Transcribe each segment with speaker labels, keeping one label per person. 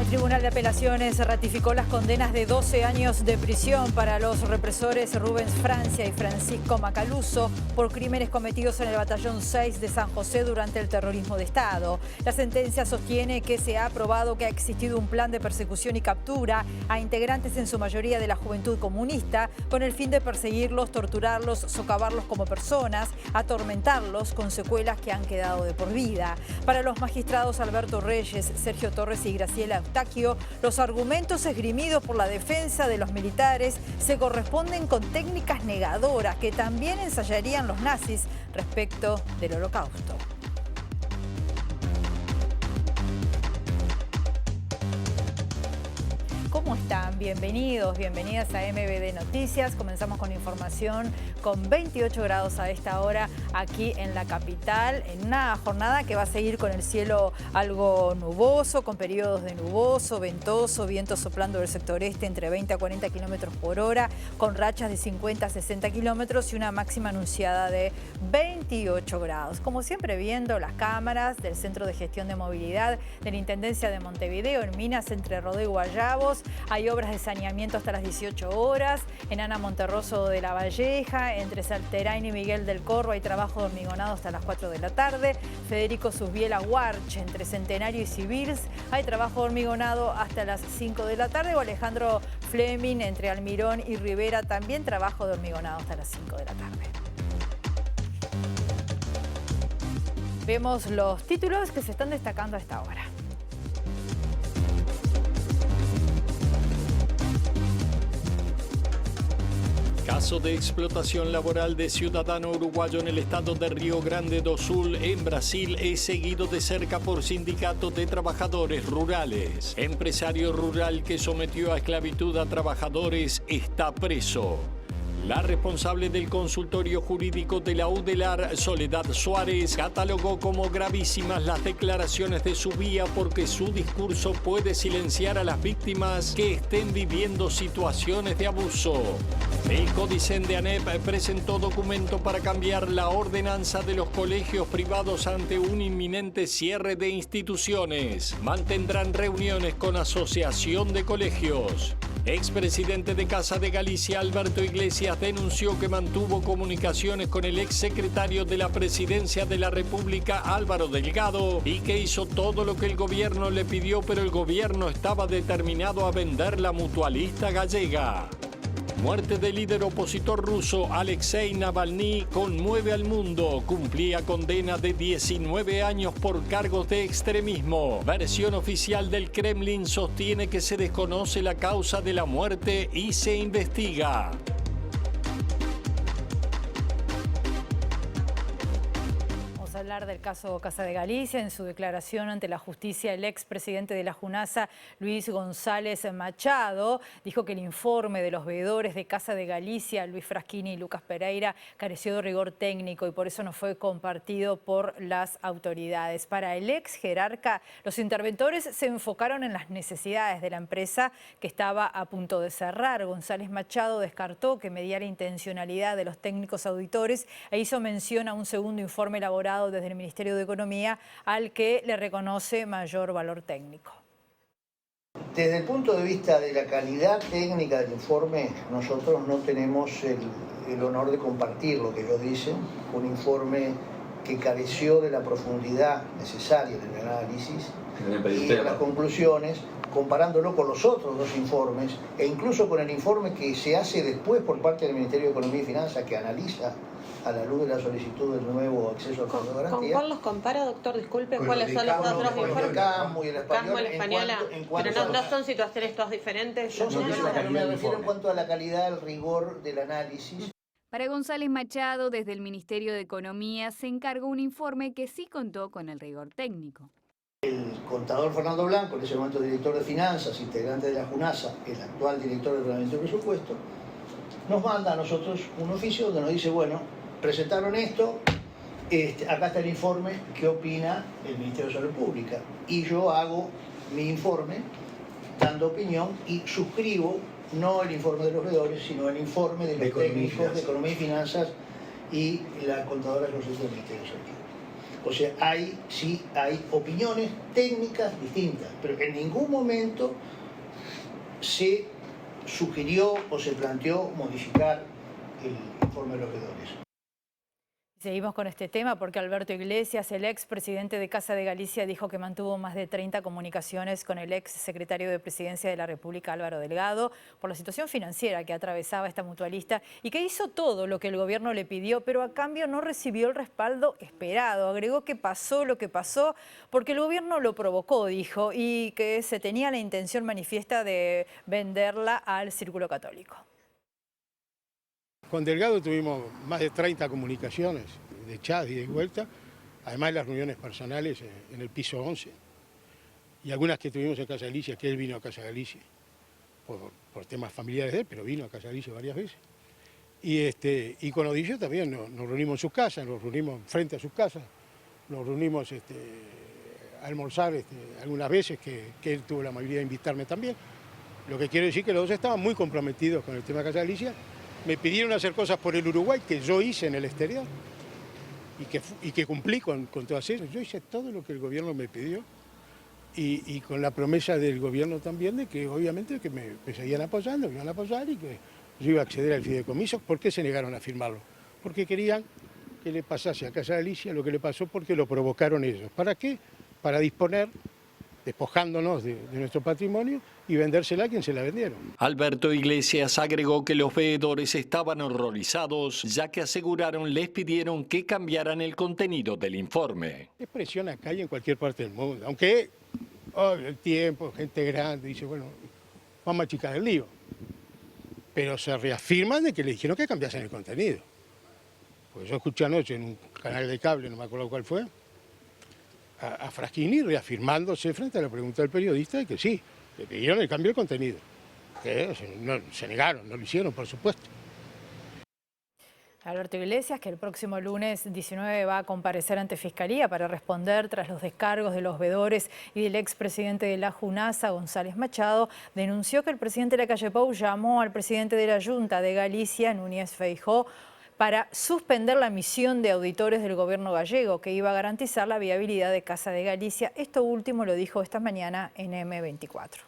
Speaker 1: El Tribunal de Apelaciones ratificó las condenas de 12 años de prisión para los represores Rubens Francia y Francisco Macaluso por crímenes cometidos en el Batallón 6 de San José durante el terrorismo de Estado. La sentencia sostiene que se ha probado que ha existido un plan de persecución y captura a integrantes en su mayoría de la Juventud Comunista con el fin de perseguirlos, torturarlos, socavarlos como personas, atormentarlos con secuelas que han quedado de por vida. Para los magistrados Alberto Reyes, Sergio Torres y Graciela Eustaquio, los argumentos esgrimidos por la defensa de los militares se corresponden con técnicas negadoras que también ensayarían los nazis respecto del Holocausto. ¿Cómo están? Bienvenidos, bienvenidas a MBD Noticias. Comenzamos con información con 28 grados a esta hora aquí en la capital, en una jornada que va a seguir con el cielo algo nuboso, con periodos de nuboso, ventoso, viento soplando del sector este entre 20 a 40 kilómetros por hora, con rachas de 50 a 60 kilómetros y una máxima anunciada de 28 grados. Como siempre, viendo las cámaras del Centro de Gestión de Movilidad de la Intendencia de Montevideo, en Minas, entre Rodó y Guayabos. Hay obras de saneamiento hasta las 18 horas. En Ana Monterroso de la Valleja, entre Salterain y Miguel del Corro, hay trabajo de hormigonado hasta las 4 de la tarde. Federico Susbiela Huarch, entre Centenario y Civils, hay trabajo de hormigonado hasta las 5 de la tarde. O Alejandro Fleming, entre Almirón y Rivera, también trabajo de hormigonado hasta las 5 de la tarde. Vemos los títulos que se están destacando a esta hora.
Speaker 2: Caso de explotación laboral de ciudadano uruguayo en el estado de Río Grande do Sul, en Brasil, es seguido de cerca por sindicatos de trabajadores rurales. Empresario rural que sometió a esclavitud a trabajadores está preso. La responsable del consultorio jurídico de la UDELAR, Soledad Suárez, catalogó como gravísimas las declaraciones de Subía porque su discurso puede silenciar a las víctimas que estén viviendo situaciones de abuso. El Codicen de ANEP presentó documento para cambiar la ordenanza de los colegios privados ante un inminente cierre de instituciones. Mantendrán reuniones con Asociación de Colegios. Expresidente de Casa de Galicia, Alberto Iglesias, denunció que mantuvo comunicaciones con el exsecretario de la Presidencia de la República, Álvaro Delgado, y que hizo todo lo que el gobierno le pidió, pero el gobierno estaba determinado a vender la mutualista gallega. Muerte del líder opositor ruso Alexei Navalny conmueve al mundo. Cumplía condena de 19 años por cargos de extremismo. Versión oficial del Kremlin sostiene que se desconoce la causa de la muerte y se investiga.
Speaker 1: Hablar del caso Casa de Galicia. En su declaración ante la justicia, el expresidente de la JUNASA, Luis González Machado, dijo que el informe de los veedores de Casa de Galicia, Luis Fraschini y Lucas Pereira, careció de rigor técnico y por eso no fue compartido por las autoridades. Para el ex jerarca, los interventores se enfocaron en las necesidades de la empresa que estaba a punto de cerrar. González Machado descartó que mediara intencionalidad de los técnicos auditores e hizo mención a un segundo informe elaborado desde el Ministerio de Economía al que le reconoce mayor valor técnico.
Speaker 3: Desde el punto de vista de la calidad técnica del informe, nosotros no tenemos el honor de compartir lo que ellos dicen. Un informe que careció de la profundidad necesaria del análisis y de las conclusiones, comparándolo con los otros dos informes e incluso con el informe que se hace después por parte del Ministerio de Economía y Finanzas, que analiza a la luz de la solicitud del nuevo acceso al fondo de garantía.
Speaker 4: ¿Con cuál los compara, doctor? Disculpe, ¿cuáles son los otros informes?
Speaker 3: El CAMU y el español.
Speaker 4: Pero no son situaciones todas diferentes.
Speaker 3: No, me refiero en cuanto a la calidad, el rigor del análisis.
Speaker 5: Para González Machado, desde el Ministerio de Economía se encargó un informe que sí contó con el rigor técnico.
Speaker 3: El contador Fernando Blanco, en ese momento director de Finanzas, integrante de la JUNASA, el actual director de Reglamento de Presupuesto, nos manda a nosotros un oficio donde nos dice, bueno, presentaron esto, acá está el informe, ¿qué opina el Ministerio de Salud Pública? Y yo hago mi informe dando opinión y suscribo no el informe de los veedores, sino el informe de los técnicos de Economía y Finanzas y la contadora de los del Ministerio de Salud. O sea, sí hay opiniones técnicas distintas, pero en ningún momento se sugirió o se planteó modificar el informe de los veedores.
Speaker 1: Seguimos con este tema porque Alberto Iglesias, el expresidente de Casa de Galicia, dijo que mantuvo más de 30 comunicaciones con el ex secretario de Presidencia de la República, Álvaro Delgado, por la situación financiera que atravesaba esta mutualista y que hizo todo lo que el gobierno le pidió, pero a cambio no recibió el respaldo esperado. Agregó que pasó lo que pasó porque el gobierno lo provocó, dijo, y que se tenía la intención manifiesta de venderla al Círculo Católico.
Speaker 6: Con Delgado tuvimos más de 30 comunicaciones de chat y de vuelta, además de las reuniones personales en el piso 11 y algunas que tuvimos en Casa Galicia, que él vino a Casa Galicia por temas familiares de él, pero vino a Casa Galicia varias veces. Y con Odilio también nos reunimos en sus casas, nos reunimos frente a sus casas, nos reunimos a almorzar algunas veces, que él tuvo la amabilidad de invitarme también. Lo que quiero decir que los dos estaban muy comprometidos con el tema de Casa Galicia. Me pidieron hacer cosas por el Uruguay que yo hice en el exterior y que cumplí con todas ellas. Yo hice todo lo que el gobierno me pidió y con la promesa del gobierno también de que obviamente que me seguían apoyando, me iban a apoyar y que yo iba a acceder al fideicomiso. ¿Por qué se negaron a firmarlo? Porque querían que le pasase a Casa Galicia lo que le pasó porque lo provocaron ellos. ¿Para qué? Para disponer, despojándonos de nuestro patrimonio y vendérsela a quien se la vendieron.
Speaker 2: Alberto Iglesias agregó que los veedores estaban horrorizados, ya que aseguraron les pidieron que cambiaran el contenido del informe.
Speaker 6: Es presión acá y en cualquier parte del mundo, aunque el tiempo, gente grande, dice, bueno, vamos a achicar el lío. Pero se reafirman de que le dijeron que cambiasen el contenido. Pues yo escuché anoche en un canal de cable, no me acuerdo cuál fue, a Fraschini reafirmándose frente a la pregunta del periodista de que sí, le pidieron el cambio de contenido. Se negaron, no lo hicieron, por supuesto.
Speaker 1: Alberto Iglesias, que el próximo lunes 19 va a comparecer ante Fiscalía para responder tras los descargos de los veedores y del expresidente de la Junasa, González Machado, denunció que el presidente Lacalle Pou llamó al presidente de la Junta de Galicia, Núñez Feijóo, para suspender la misión de auditores del gobierno gallego que iba a garantizar la viabilidad de Casa de Galicia. Esto último lo dijo esta mañana en M24.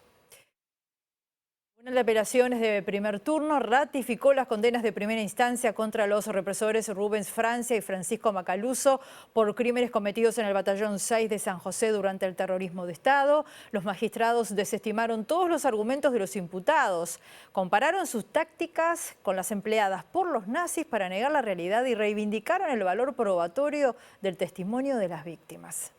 Speaker 1: El Tribunal de Apelaciones de primer turno ratificó las condenas de primera instancia contra los represores Rubens Francia y Francisco Macaluso por crímenes cometidos en el Batallón 6 de San José durante el terrorismo de Estado. Los magistrados desestimaron todos los argumentos de los imputados. Compararon sus tácticas con las empleadas por los nazis para negar la realidad y reivindicaron el valor probatorio del testimonio de las víctimas.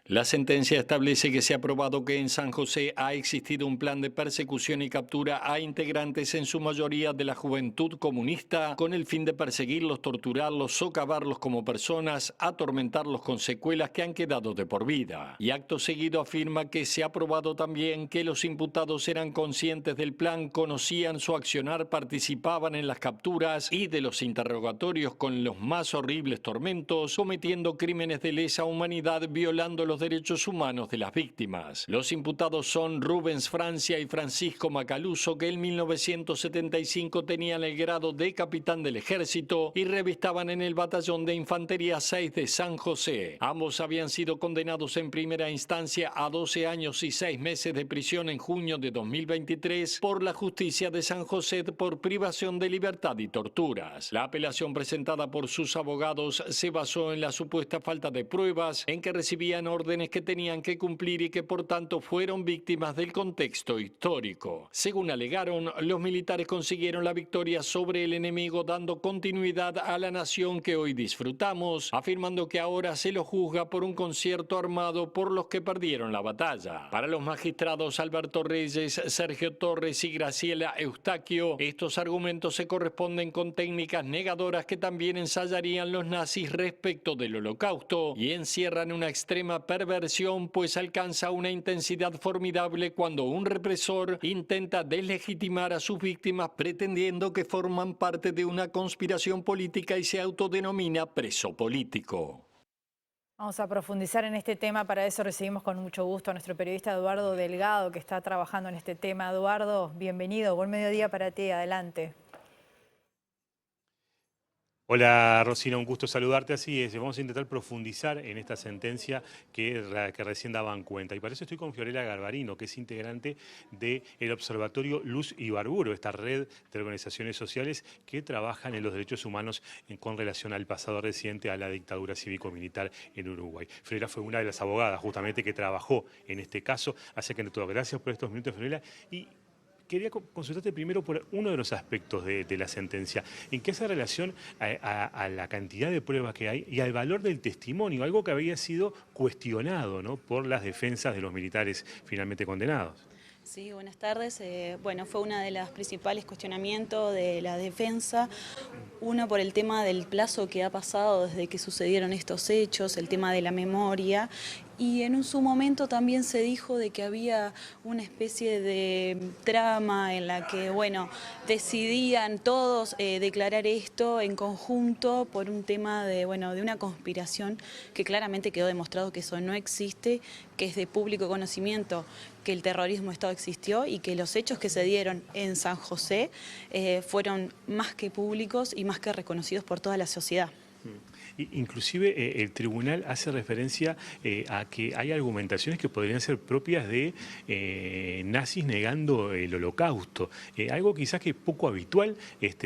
Speaker 2: La sentencia establece que se ha probado que en San José ha existido un plan de persecución y captura a integrantes en su mayoría de la juventud comunista con el fin de perseguirlos, torturarlos, socavarlos como personas, atormentarlos con secuelas que han quedado de por vida. Y acto seguido afirma que se ha probado también que los imputados eran conscientes del plan, conocían su accionar, participaban en las capturas y de los interrogatorios con los más horribles tormentos, cometiendo crímenes de lesa humanidad, violando los derechos humanos de las víctimas. Los imputados son Rubens Francia y Francisco Macaluso, que en 1975 tenían el grado de capitán del ejército y revistaban en el batallón de infantería 6 de San José. Ambos habían sido condenados en primera instancia a 12 años y 6 meses de prisión en junio de 2023 por la justicia de San José por privación de libertad y torturas. La apelación presentada por sus abogados se basó en la supuesta falta de pruebas, en que recibían órdenes que tenían que cumplir y que por tanto fueron víctimas del contexto histórico. Según alegaron, los militares consiguieron la victoria sobre el enemigo, dando continuidad a la nación que hoy disfrutamos, afirmando que ahora se lo juzga por un concierto armado por los que perdieron la batalla. Para los magistrados Alberto Reyes, Sergio Torres y Graciela Eustaquio, estos argumentos se corresponden con técnicas negadoras que también ensayarían los nazis respecto del Holocausto y encierran una extrema perversión, pues alcanza una intensidad formidable cuando un represor intenta deslegitimar a sus víctimas pretendiendo que forman parte de una conspiración política y se autodenomina preso político.
Speaker 1: Vamos a profundizar en este tema, para eso recibimos con mucho gusto a nuestro periodista Eduardo Delgado, que está trabajando en este tema. Eduardo, bienvenido, buen mediodía para ti, adelante.
Speaker 7: Hola Rosina, un gusto saludarte. Así es, vamos a intentar profundizar en esta sentencia que recién daban cuenta. Y para eso estoy con Fiorella Garbarino, que es integrante del Observatorio Luz y Barburo, esta red de organizaciones sociales que trabajan en los derechos humanos con relación al pasado reciente, a la dictadura cívico-militar en Uruguay. Fiorella fue una de las abogadas justamente que trabajó en este caso. Así que todo, gracias por estos minutos, Fiorella. Y quería consultarte primero por uno de los aspectos de la sentencia. ¿En qué hace relación a la cantidad de pruebas que hay y al valor del testimonio? Algo que había sido cuestionado, ¿no?, por las defensas de los militares finalmente condenados.
Speaker 8: Sí, buenas tardes. Bueno, fue uno de los principales cuestionamientos de la defensa. Uno por el tema del plazo que ha pasado desde que sucedieron estos hechos, el tema de la memoria. Y en su momento también se dijo de que había una especie de trama en la que, bueno, decidían todos declarar esto en conjunto por un tema de, bueno, de una conspiración que claramente quedó demostrado que eso no existe, que es de público conocimiento que el terrorismo de Estado existió y que los hechos que se dieron en San José fueron más que públicos y más que reconocidos por toda la sociedad.
Speaker 7: Inclusive el tribunal hace referencia a que hay argumentaciones que podrían ser propias de nazis negando el holocausto, algo quizás que es poco habitual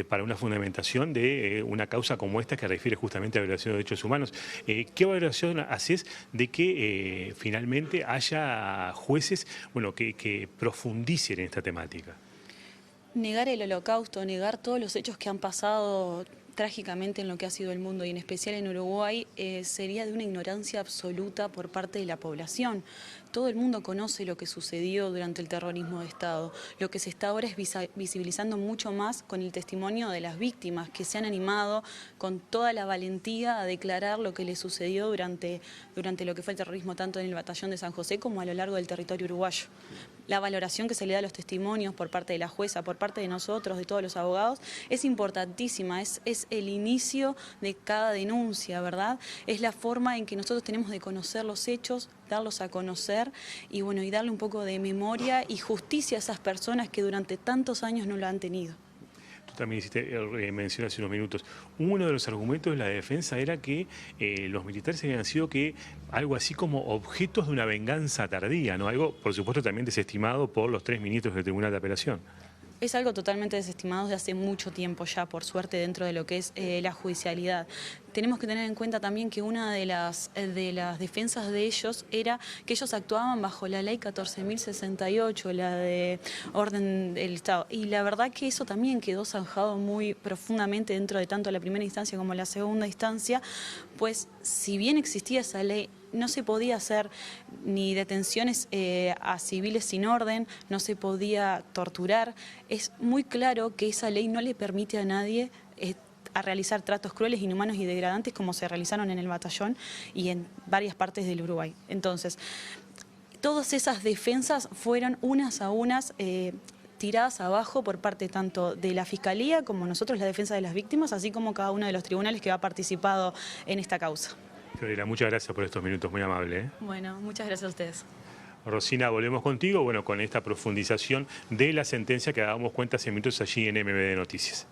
Speaker 7: para una fundamentación de una causa como esta que refiere justamente a la violación de derechos humanos. ¿Qué valoración haces de que finalmente haya jueces, bueno, que profundicen en esta temática?
Speaker 8: Negar el holocausto, negar todos los hechos que han pasado trágicamente en lo que ha sido el mundo y en especial en Uruguay, sería de una ignorancia absoluta por parte de la población. Todo el mundo conoce lo que sucedió durante el terrorismo de Estado. Lo que se está ahora es visibilizando mucho más con el testimonio de las víctimas que se han animado con toda la valentía a declarar lo que les sucedió durante lo que fue el terrorismo tanto en el batallón de San José como a lo largo del territorio uruguayo. La valoración que se le da a los testimonios por parte de la jueza, por parte de nosotros, de todos los abogados, es importantísima, es el inicio de cada denuncia, ¿verdad? Es la forma en que nosotros tenemos de conocer los hechos, darlos a conocer y, bueno, y darle un poco de memoria y justicia a esas personas que durante tantos años no lo han tenido.
Speaker 7: Tú también hiciste mención hace unos minutos. Uno de los argumentos de la defensa era que los militares habían sido algo así como objetos de una venganza tardía, ¿no? Algo, por supuesto, también desestimado por los 3 ministros del Tribunal de Apelación.
Speaker 8: Es algo totalmente desestimado desde hace mucho tiempo ya, por suerte, dentro de lo que es la judicialidad. Tenemos que tener en cuenta también que una de las defensas de ellos era que ellos actuaban bajo la ley 14.068, la de orden del Estado. Y la verdad que eso también quedó zanjado muy profundamente dentro de tanto la primera instancia como la segunda instancia, pues si bien existía esa ley, no se podía hacer ni detenciones a civiles sin orden, no se podía torturar. Es muy claro que esa ley no le permite a nadie a realizar tratos crueles, inhumanos y degradantes como se realizaron en el batallón y en varias partes del Uruguay. Entonces, todas esas defensas fueron unas a unas tiradas abajo por parte tanto de la Fiscalía como nosotros, la defensa de las víctimas, así como cada uno de los tribunales que ha participado en esta causa.
Speaker 7: Fiorella, muchas gracias por estos minutos, muy amable, ¿eh?
Speaker 8: Bueno, muchas gracias a ustedes.
Speaker 7: Rosina, volvemos contigo, bueno, con esta profundización de la sentencia que dábamos cuenta hace minutos allí en MBD Noticias.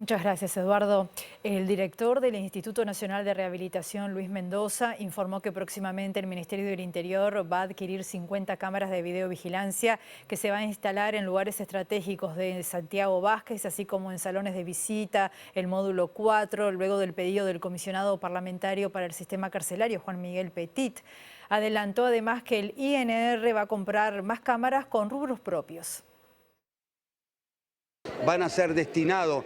Speaker 1: Muchas gracias, Eduardo. El director del Instituto Nacional de Rehabilitación, Luis Mendoza, informó que próximamente el Ministerio del Interior va a adquirir 50 cámaras de videovigilancia que se van a instalar en lugares estratégicos de Santiago Vázquez, así como en salones de visita, el módulo 4, luego del pedido del comisionado parlamentario para el sistema carcelario, Juan Miguel Petit. Adelantó además que el INR va a comprar más cámaras con rubros propios.
Speaker 9: Van a ser destinados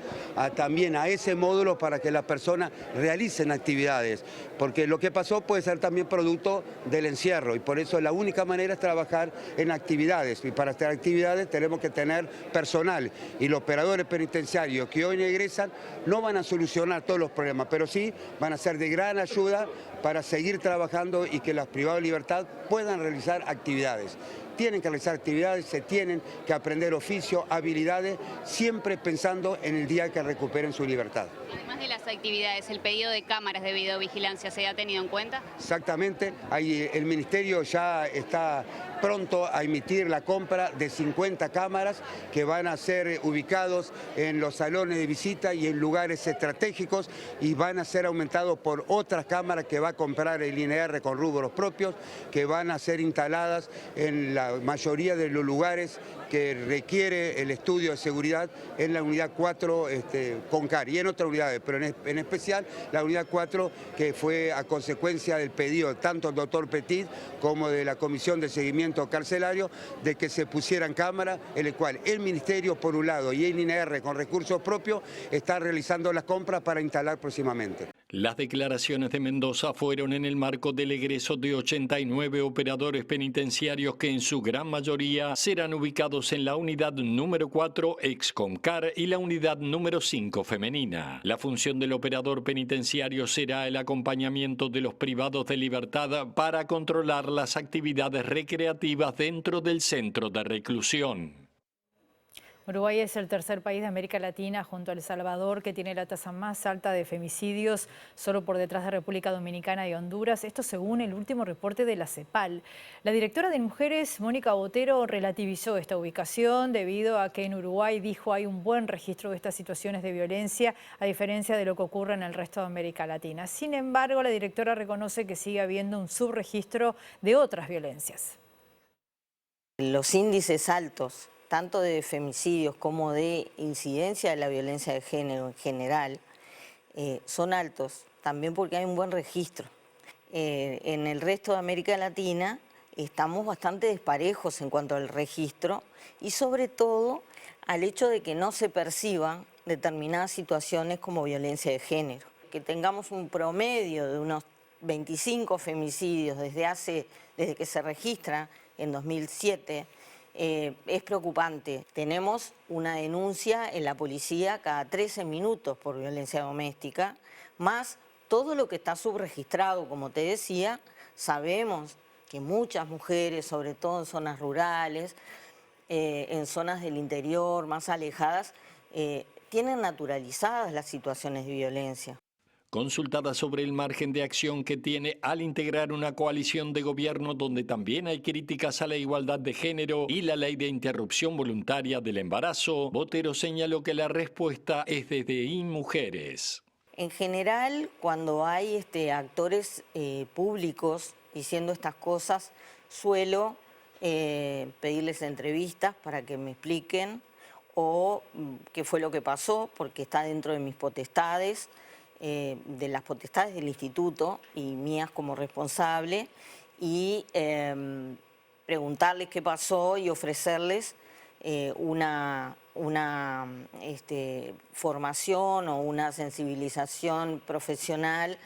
Speaker 9: también a ese módulo para que las personas realicen actividades, porque lo que pasó puede ser también producto del encierro y por eso la única manera es trabajar en actividades y para hacer actividades tenemos que tener personal y los operadores penitenciarios que hoy egresan no van a solucionar todos los problemas, pero sí van a ser de gran ayuda para seguir trabajando y que los privados de libertad puedan realizar actividades. Tienen que realizar actividades, se tienen que aprender oficio, habilidades, siempre pensando en el día que recuperen su libertad.
Speaker 10: Además de las actividades, ¿el pedido de cámaras de videovigilancia se ha tenido en cuenta?
Speaker 9: Exactamente, ahí el Ministerio ya está pronto a emitir la compra de 50 cámaras que van a ser ubicados en los salones de visita y en lugares estratégicos, y van a ser aumentados por otras cámaras que va a comprar el INR con rubros propios, que van a ser instaladas en la mayoría de los lugares que requiere el estudio de seguridad en la unidad 4 Concar y en otras unidades, pero en especial la unidad 4, que fue a consecuencia del pedido tanto del doctor Petit como de la Comisión de Seguimiento Carcelario de que se pusieran cámaras, en el cual el Ministerio por un lado y el INR con recursos propios está realizando las compras para instalar próximamente.
Speaker 2: Las declaraciones de Mendoza fueron en el marco del egreso de 89 operadores penitenciarios que en su gran mayoría serán ubicados en la unidad número 4 ex-Comcar y la unidad número 5 femenina. La función del operador penitenciario será el acompañamiento de los privados de libertad para controlar las actividades recreativas dentro del centro de reclusión.
Speaker 1: Uruguay es el tercer país de América Latina, junto a El Salvador, que tiene la tasa más alta de femicidios, solo por detrás de República Dominicana y Honduras. Esto según el último reporte de la CEPAL. La directora de Mujeres, Mónica Botero, relativizó esta ubicación debido a que en Uruguay, dijo, hay un buen registro de estas situaciones de violencia, a diferencia de lo que ocurre en el resto de América Latina. Sin embargo, la directora reconoce que sigue habiendo un subregistro de otras violencias.
Speaker 11: Los índices altos, tanto de femicidios como de incidencia de la violencia de género en general, son altos, también porque hay un buen registro. En el resto de América Latina estamos bastante desparejos en cuanto al registro y sobre todo al hecho de que no se perciban determinadas situaciones como violencia de género. Que tengamos un promedio de unos 25 femicidios desde que se registra en 2007, es preocupante. Tenemos una denuncia en la policía cada 13 minutos por violencia doméstica, más todo lo que está subregistrado, como te decía. Sabemos que muchas mujeres, sobre todo en zonas rurales, en zonas del interior más alejadas, tienen naturalizadas las situaciones de violencia.
Speaker 2: Consultada sobre el margen de acción que tiene al integrar una coalición de gobierno donde también hay críticas a la igualdad de género y la ley de interrupción voluntaria del embarazo, Botero señaló que la respuesta es desde InMujeres.
Speaker 11: En general, cuando hay actores públicos diciendo estas cosas, suelo pedirles entrevistas para que me expliquen o qué fue lo que pasó, porque está dentro de mis potestades, de las potestades del instituto y mías como responsable, y preguntarles qué pasó y ofrecerles una formación o una sensibilización profesional.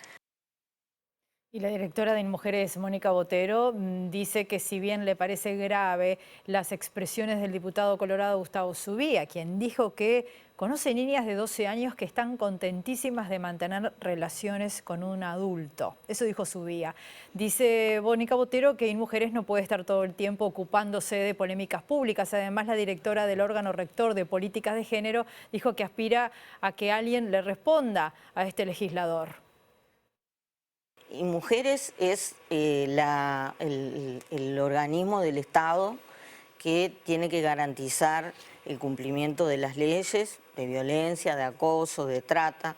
Speaker 1: Y la directora de InMujeres, Mónica Botero, dice que si bien le parece grave las expresiones del diputado colorado Gustavo Zubía, quien dijo que conoce niñas de 12 años que están contentísimas de mantener relaciones con un adulto. Eso dijo Zubía. Dice Mónica Botero que InMujeres no puede estar todo el tiempo ocupándose de polémicas públicas. Además, la directora del órgano rector de políticas de género dijo que aspira a que alguien le responda a este legislador.
Speaker 11: InMujeres es el organismo del Estado que tiene que garantizar el cumplimiento de las leyes de violencia, de acoso, de trata.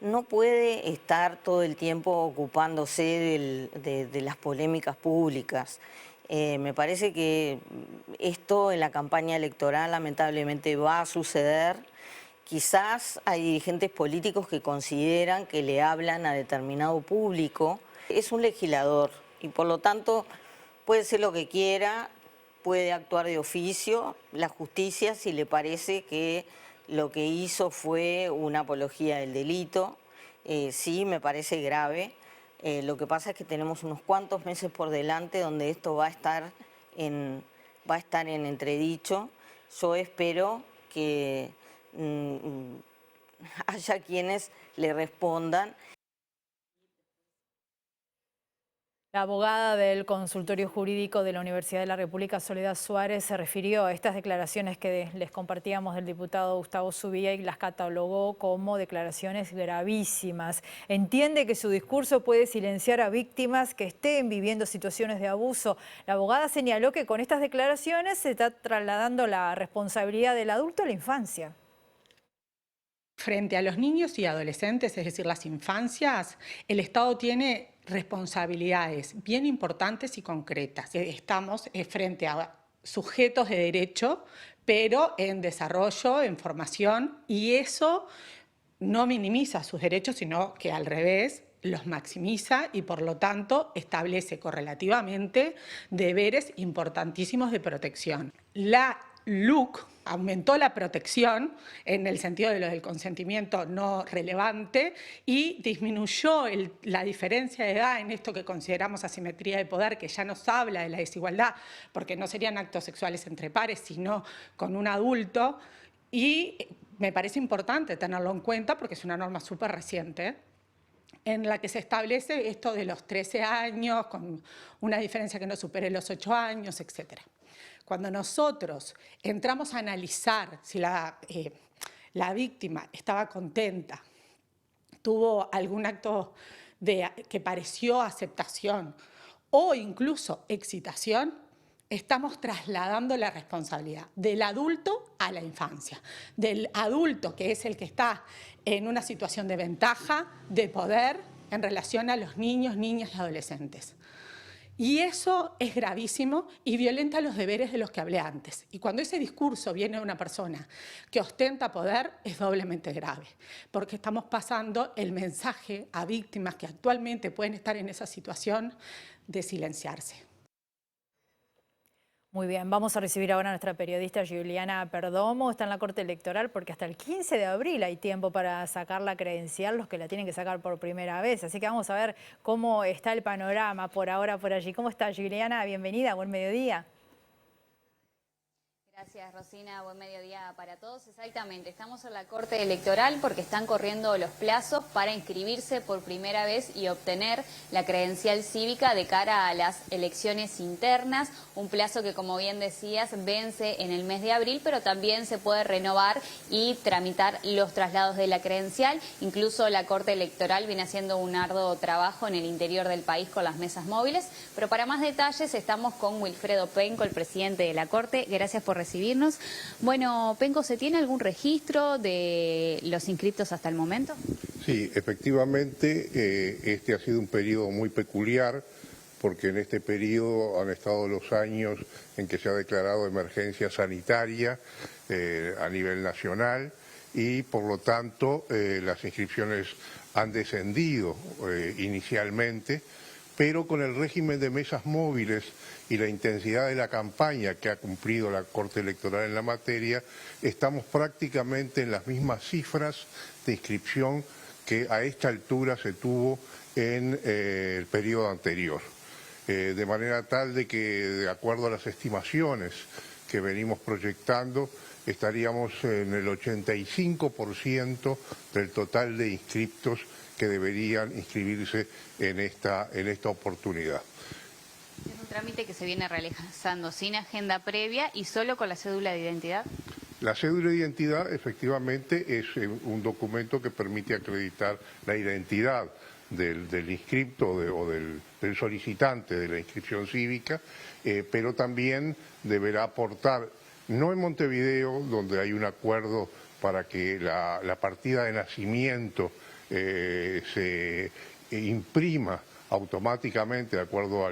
Speaker 11: No puede estar todo el tiempo ocupándose de las polémicas públicas. Me parece que esto en la campaña electoral lamentablemente va a suceder. Quizás hay dirigentes políticos que consideran que le hablan a determinado público. Es un legislador y por lo tanto puede ser lo que quiera, puede actuar de oficio. La justicia, si le parece que lo que hizo fue una apología del delito, sí me parece grave. Lo que pasa es que tenemos unos cuantos meses por delante donde esto va a estar en entredicho. Yo espero que haya quienes le respondan.
Speaker 1: La abogada del consultorio jurídico de la Universidad de la República, Soledad Suárez, se refirió a estas declaraciones que les compartíamos del diputado Gustavo Zubia y las catalogó como declaraciones gravísimas. Entiende que su discurso puede silenciar a víctimas que estén viviendo situaciones de abuso. La abogada señaló que con estas declaraciones se está trasladando la responsabilidad del adulto a la infancia.
Speaker 12: Frente a los niños y adolescentes, es decir, las infancias, el Estado tiene responsabilidades bien importantes y concretas. Estamos frente a sujetos de derecho, pero en desarrollo, en formación, y eso no minimiza sus derechos, sino que al revés los maximiza y por lo tanto establece correlativamente deberes importantísimos de protección. La LUC aumentó la protección en el sentido de lo del consentimiento no relevante y disminuyó la diferencia de edad en esto que consideramos asimetría de poder, que ya nos habla de la desigualdad, porque no serían actos sexuales entre pares, sino con un adulto, y me parece importante tenerlo en cuenta porque es una norma súper reciente, en la que se establece esto de los 13 años, con una diferencia que no supere los 8 años, etcétera. Cuando nosotros entramos a analizar si la víctima estaba contenta, tuvo algún acto que pareció aceptación o incluso excitación, estamos trasladando la responsabilidad del adulto a la infancia, del adulto que es el que está en una situación de ventaja, de poder en relación a los niños, niñas y adolescentes. Y eso es gravísimo y violenta los deberes de los que hablé antes. Y cuando ese discurso viene de una persona que ostenta poder, es doblemente grave, porque estamos pasando el mensaje a víctimas que actualmente pueden estar en esa situación de silenciarse.
Speaker 1: Muy bien, vamos a recibir ahora a nuestra periodista Juliana Perdomo. Está en la Corte Electoral porque hasta el 15 de abril hay tiempo para sacar la credencial, los que la tienen que sacar por primera vez. Así que vamos a ver cómo está el panorama por ahora por allí. ¿Cómo está, Juliana? Bienvenida, buen mediodía.
Speaker 10: Gracias, Rosina. Buen mediodía para todos. Exactamente, estamos en la Corte Electoral porque están corriendo los plazos para inscribirse por primera vez y obtener la credencial cívica de cara a las elecciones internas. Un plazo que, como bien decías, vence en el mes de abril, pero también se puede renovar y tramitar los traslados de la credencial. Incluso la Corte Electoral viene haciendo un arduo trabajo en el interior del país con las mesas móviles. Pero para más detalles estamos con Wilfredo Penco, el presidente de la Corte. Gracias por recibirnos. Bueno, Penco, ¿se tiene algún registro de los inscriptos hasta el momento?
Speaker 13: Sí, efectivamente, este ha sido un periodo muy peculiar, porque en este periodo han estado los años en que se ha declarado emergencia sanitaria a nivel nacional y, por lo tanto, las inscripciones han descendido inicialmente, pero con el régimen de mesas móviles y la intensidad de la campaña que ha cumplido la Corte Electoral en la materia, estamos prácticamente en las mismas cifras de inscripción que a esta altura se tuvo en el periodo anterior. De manera tal de que, de acuerdo a las estimaciones que venimos proyectando, estaríamos en el 85% del total de inscriptos que deberían inscribirse en esta oportunidad.
Speaker 10: Es un trámite que se viene realizando sin agenda previa y solo con la cédula de identidad.
Speaker 13: La cédula de identidad efectivamente es un documento que permite acreditar la identidad del inscripto o del solicitante de la inscripción cívica, pero también deberá aportar, no en Montevideo, donde hay un acuerdo para que la partida de nacimiento se imprima automáticamente de acuerdo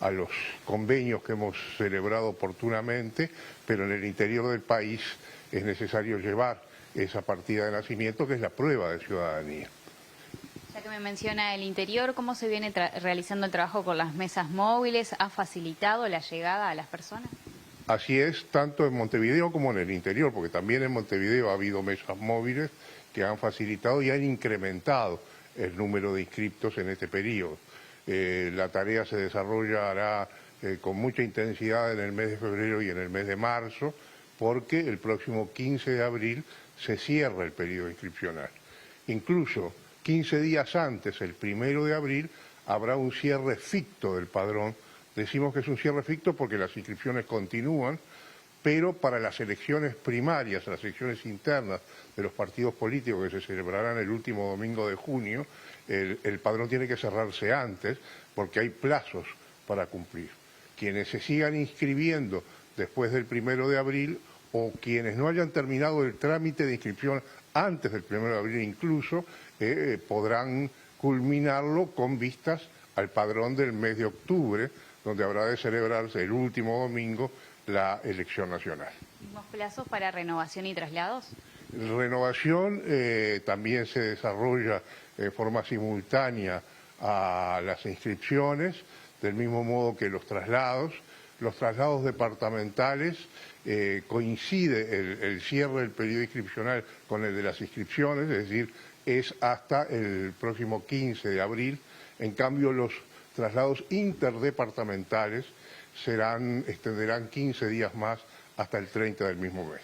Speaker 13: a los convenios que hemos celebrado oportunamente, pero en el interior del país es necesario llevar esa partida de nacimiento, que es la prueba de ciudadanía.
Speaker 10: Ya que me menciona el interior, ¿cómo se viene realizando el trabajo con las mesas móviles? ¿Ha facilitado la llegada a las personas?
Speaker 13: Así es, tanto en Montevideo como en el interior, porque también en Montevideo ha habido mesas móviles que han facilitado y han incrementado el número de inscriptos en este periodo. La tarea se desarrollará con mucha intensidad en el mes de febrero y en el mes de marzo, porque el próximo 15 de abril se cierra el periodo inscripcional. Incluso 15 días antes, el 1 de abril, habrá un cierre ficto del padrón. Decimos que es un cierre ficto porque las inscripciones continúan, pero para las elecciones primarias, las elecciones internas de los partidos políticos que se celebrarán el último domingo de junio, el padrón tiene que cerrarse antes porque hay plazos para cumplir. Quienes se sigan inscribiendo después del 1 de abril o quienes no hayan terminado el trámite de inscripción antes del 1 de abril incluso, podrán culminarlo con vistas al padrón del mes de octubre, donde habrá de celebrarse el último domingo la elección nacional.
Speaker 10: ¿Mismos plazos para renovación y traslados?
Speaker 13: Renovación también se desarrolla de forma simultánea a las inscripciones, del mismo modo que los traslados. Los traslados departamentales coincide el cierre del periodo inscripcional con el de las inscripciones, es decir, es hasta el próximo 15 de abril. En cambio, los traslados interdepartamentales extenderán 15 días más hasta el 30 del mismo mes.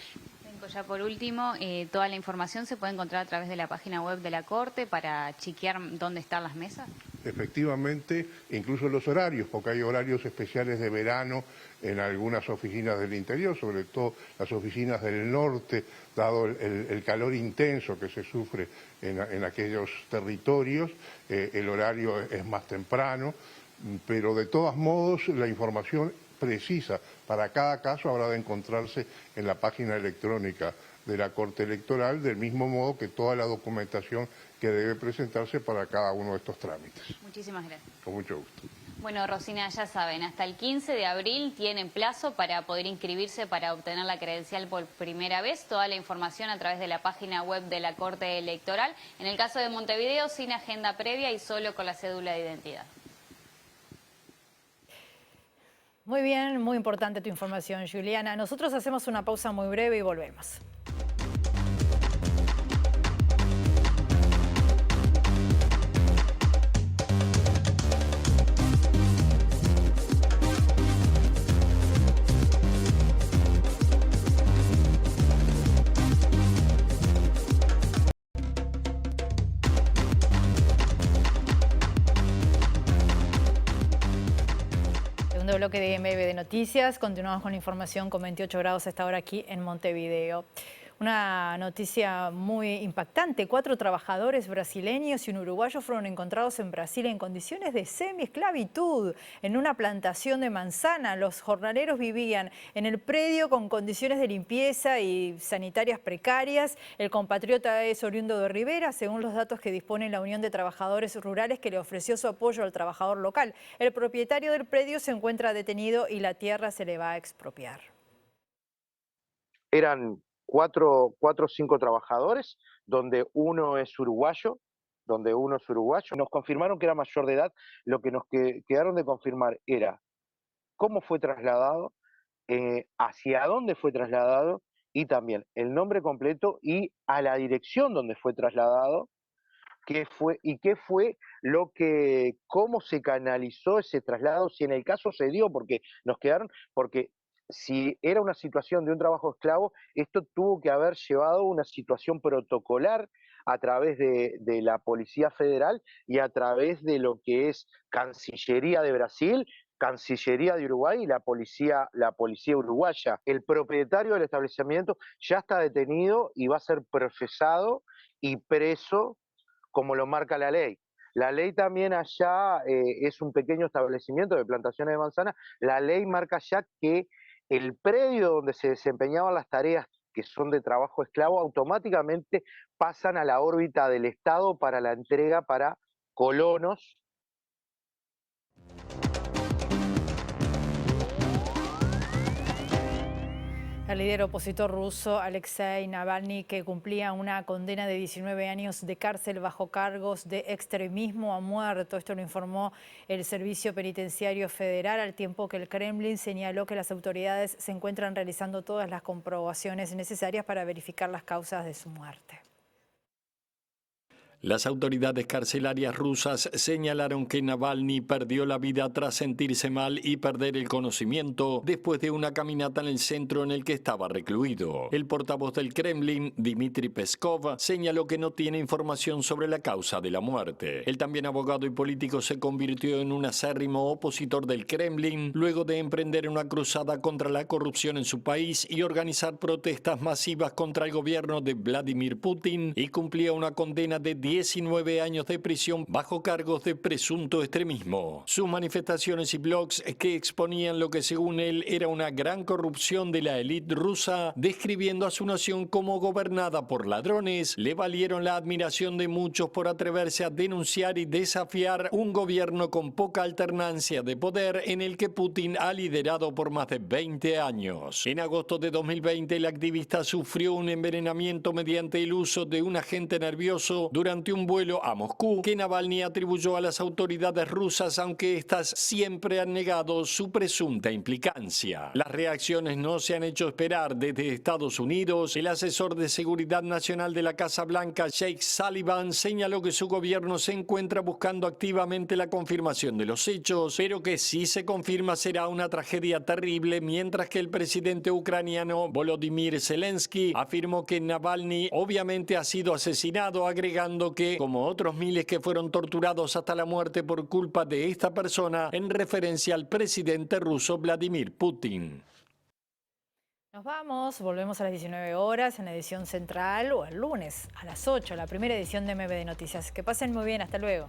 Speaker 10: Ya por último, toda la información se puede encontrar a través de la página web de la Corte para chequear dónde están las mesas.
Speaker 13: Efectivamente, incluso los horarios, porque hay horarios especiales de verano en algunas oficinas del interior, sobre todo las oficinas del norte, dado el calor intenso que se sufre en aquellos territorios, el horario es más temprano, pero de todos modos la información precisa para cada caso habrá de encontrarse en la página electrónica de la Corte Electoral, del mismo modo que toda la documentación que debe presentarse para cada uno de estos trámites.
Speaker 10: Muchísimas gracias.
Speaker 13: Con mucho gusto.
Speaker 10: Bueno, Rosina, ya saben, hasta el 15 de abril tienen plazo para poder inscribirse para obtener la credencial por primera vez. Toda la información a través de la página web de la Corte Electoral. En el caso de Montevideo, sin agenda previa y solo con la cédula de identidad.
Speaker 1: Muy bien, muy importante tu información, Juliana. Nosotros hacemos una pausa muy breve y volvemos. Bloque de MBD Noticias. Continuamos con información con 28 grados a esta hora aquí en Montevideo. Una noticia muy impactante. 4 trabajadores brasileños y un uruguayo fueron encontrados en Brasil en condiciones de semi-esclavitud en una plantación de manzana. Los jornaleros vivían en el predio con condiciones de limpieza y sanitarias precarias. El compatriota es oriundo de Rivera, según los datos que dispone la Unión de Trabajadores Rurales, que le ofreció su apoyo al trabajador local. El propietario del predio se encuentra detenido y la tierra se le va a expropiar.
Speaker 14: Eran 4 o 5 trabajadores, donde uno es uruguayo. Nos confirmaron que era mayor de edad. Lo que nos quedaron de confirmar era cómo fue trasladado, hacia dónde fue trasladado y también el nombre completo y a la dirección donde fue trasladado, qué fue cómo se canalizó ese traslado, si en el caso se dio, porque si era una situación de un trabajo esclavo, esto tuvo que haber llevado una situación protocolar a través de la Policía Federal y a través de lo que es Cancillería de Brasil, Cancillería de Uruguay y la policía uruguaya. El propietario del establecimiento ya está detenido y va a ser procesado y preso como lo marca la ley. La ley también allá es un pequeño establecimiento de plantaciones de manzana. La ley marca ya que el predio donde se desempeñaban las tareas que son de trabajo esclavo automáticamente pasan a la órbita del Estado para la entrega para colonos.
Speaker 1: El líder opositor ruso Alexei Navalny, que cumplía una condena de 19 años de cárcel bajo cargos de extremismo, ha muerto. Esto lo informó el Servicio Penitenciario Federal, al tiempo que el Kremlin señaló que las autoridades se encuentran realizando todas las comprobaciones necesarias para verificar las causas de su muerte.
Speaker 2: Las autoridades carcelarias rusas señalaron que Navalny perdió la vida tras sentirse mal y perder el conocimiento después de una caminata en el centro en el que estaba recluido. El portavoz del Kremlin, Dmitry Peskov, señaló que no tiene información sobre la causa de la muerte. El también abogado y político se convirtió en un acérrimo opositor del Kremlin luego de emprender una cruzada contra la corrupción en su país y organizar protestas masivas contra el gobierno de Vladimir Putin, y cumplía una condena de 19 años de prisión bajo cargos de presunto extremismo. Sus manifestaciones y blogs, que exponían lo que según él era una gran corrupción de la élite rusa, describiendo a su nación como gobernada por ladrones, le valieron la admiración de muchos por atreverse a denunciar y desafiar un gobierno con poca alternancia de poder en el que Putin ha liderado por más de 20 años. En agosto de 2020, el activista sufrió un envenenamiento mediante el uso de un agente nervioso durante un vuelo a Moscú, que Navalny atribuyó a las autoridades rusas, aunque éstas siempre han negado su presunta implicancia. Las reacciones no se han hecho esperar. Desde Estados Unidos, el asesor de seguridad nacional de la Casa Blanca, Jake Sullivan, señaló que su gobierno se encuentra buscando activamente la confirmación de los hechos, pero que si se confirma será una tragedia terrible, mientras que el presidente ucraniano Volodymyr Zelensky afirmó que Navalny obviamente ha sido asesinado, agregando que, como otros miles que fueron torturados hasta la muerte por culpa de esta persona, en referencia al presidente ruso Vladimir Putin.
Speaker 1: Nos vamos, volvemos a las 19 horas en la edición central, o el lunes a las 8, la primera edición de MBD Noticias. Que pasen muy bien, hasta luego.